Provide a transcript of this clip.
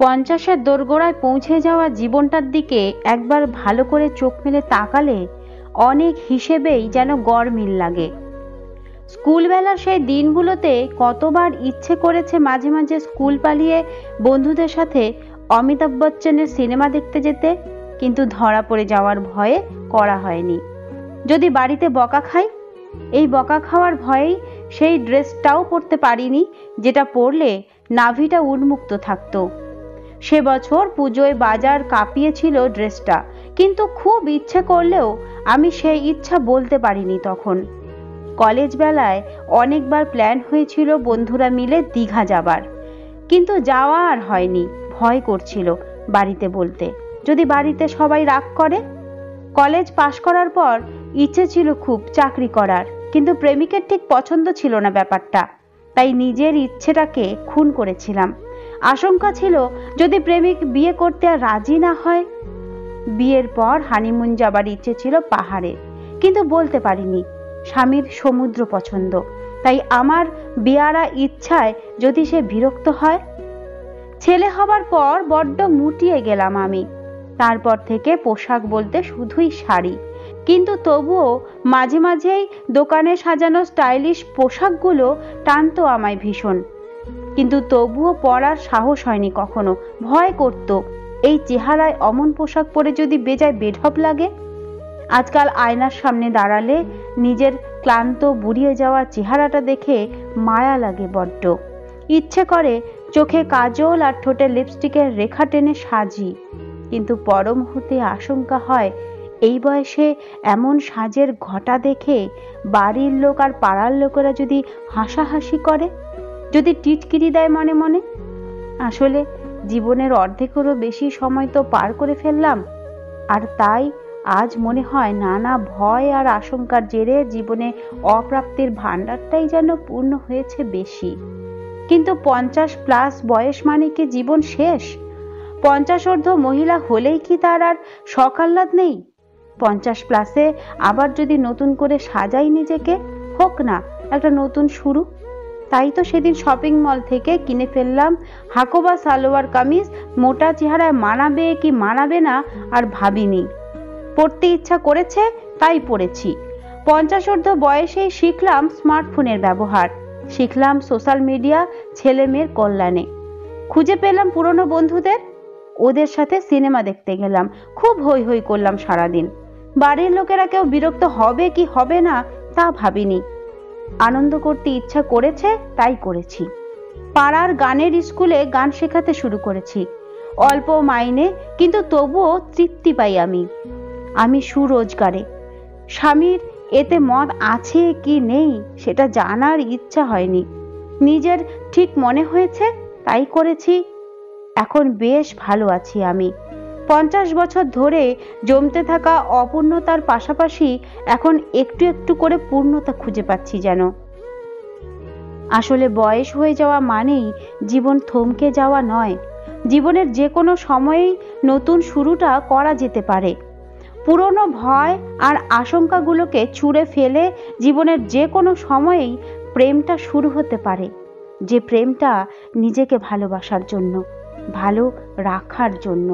50-এর দোরগোড়ায় পৌঁছে যাওয়া জীবনটার দিকে একবার ভালো করে চোখ মেলে তাকালে অনেক হিসেবেই যেন গড়মিল লাগে। স্কুলবেলার সেই দিনগুলোতে কতবার ইচ্ছে করেছে মাঝে মাঝে স্কুল পালিয়ে বন্ধুদের সাথে অমিতাভ বচ্চনের সিনেমা দেখতে যেতে, কিন্তু ধরা পড়ে যাওয়ার ভয়ে করা হয়নি। যদি বাড়িতে বকা খাই, এই বকা খাওয়ার ভয়েই সেই ড্রেসটাও পরতে পারিনি যেটা পরলে নাভিটা উন্মুক্ত থাকতো। সে বছর পুজোয় বাজার কাঁপিয়েছিল ড্রেসটা, কিন্তু খুব ইচ্ছে করলেও আমি সেই ইচ্ছা বলতে পারিনি তখন। কলেজ বেলায় অনেকবার প্ল্যান হয়েছিল বন্ধুরা মিলে দীঘা যাবার, কিন্তু যাওয়া আর হয়নি। ভয় করছিল বাড়িতে বলতে, যদি বাড়িতে সবাই রাগ করে। কলেজ পাশ করার পর ইচ্ছে ছিল খুব চাকরি করার, কিন্তু প্রেমিকের ঠিক পছন্দ ছিল না ব্যাপারটা, তাই নিজের ইচ্ছেটাকে খুন করেছিলাম। আশঙ্কা ছিল যদি প্রেমিক বিয়ে করতে আর রাজি না হয়। বিয়ের পর হানিমুন যাবার ইচ্ছে ছিল পাহাড়ে, কিন্তু বলতে পারিনি। স্বামীর সমুদ্র পছন্দ, তাই আমার বিয়ারা ইচ্ছায় যদি সে বিরক্ত হয়। ছেলে হবার পর বড্ড মুটিয়ে গেলাম আমি। তারপর থেকে পোশাক বলতে শুধুই শাড়ি, কিন্তু তবুও মাঝে মাঝেই দোকানে সাজানো স্টাইলিশ পোশাকগুলো টানতো আমায় ভীষণ, কিন্তু তবুও পরার সাহস হয়নি কখনো। ভয় করতো এই চেহারায় অমন পোশাক পরে যদি বেজায় বেঢপ লাগে। আজকাল আয়নার সামনে দাঁড়ালে নিজের ক্লান্ত বুড়িয়ে যাওয়া চেহারাটা দেখে মায়া লাগে বড্ড। ইচ্ছে করে চোখে কাজল আর ঠোঁটে লিপস্টিকের রেখা টেনে সাজি, কিন্তু পর মুহূর্তে আশঙ্কা হয় এই বয়সে এমন সাজের ঘটা দেখে বাড়ির লোক আর পাড়ার লোকেরা যদি হাসাহাসি করে, যদি টিটকিরি দেয় মনে মনে। আসলে জীবনের অর্ধেকেরও বেশি সময় তো পার করে ফেললাম, আর তাই আজ মনে হয় নানা ভয় আর আশঙ্কার জেরে জীবনে অপ্রাপ্তির ভান্ডারটাই যেন পূর্ণ হয়েছে বেশি। কিন্তু 50+ বয়স মানে কি জীবন শেষ? 50 মহিলা হলেই কি তার আর শখ আহ্লাদ নেই? 50+ আবার যদি নতুন করে সাজাই নিজেকে, হোক না একটা নতুন শুরু। তাই তো সেদিন শপিং মল থেকে কিনে ফেললাম হাকোবা সালোয়ার কামিজ। মোটা চেহারায় মানাবে কি মানাবে না আর ভাবিনি, পড়তে ইচ্ছা করেছে তাই পড়েছি। 50 বয়সেই শিখলাম স্মার্টফোনের ব্যবহার, শিখলাম সোশ্যাল মিডিয়া ছেলে মেয়ের কল্যাণে। খুঁজে পেলাম পুরনো বন্ধুদের, ওদের সাথে সিনেমা দেখতে গেলাম, খুব হই হই করলাম সারাদিন। বাড়ির লোকেরা কেউ বিরক্ত হবে কি হবে না তা ভাবিনি, আনন্দ করতে ইচ্ছা করেছে তাই করেছি। পাড়ার গানের স্কুলে গান শেখাতে শুরু করেছি, অল্প মাইনে, কিন্তু তবুও তৃপ্তি পাই আমি সুরোজগারে। স্বামীর এতে মত আছে কি নেই সেটা জানার ইচ্ছা হয়নি, নিজের ঠিক মনে হয়েছে তাই করেছি। এখন বেশ ভালো আছি আমি। 50 বছর ধরে জমতে থাকা অপূর্ণতার পাশাপাশি এখন একটু একটু করে পূর্ণতা খুঁজে পাচ্ছি যেন। আসলে বয়স হয়ে যাওয়া মানেই জীবন থমকে যাওয়া নয়, জীবনের যে কোনো সময়েই নতুন শুরুটা করা যেতে পারে। পুরনো ভয় আর আশঙ্কাগুলোকে ছুঁড়ে ফেলে জীবনের যে কোনো সময়েই প্রেমটা শুরু হতে পারে, যে প্রেমটা নিজেকে ভালোবাসার জন্য, ভালো রাখার জন্য।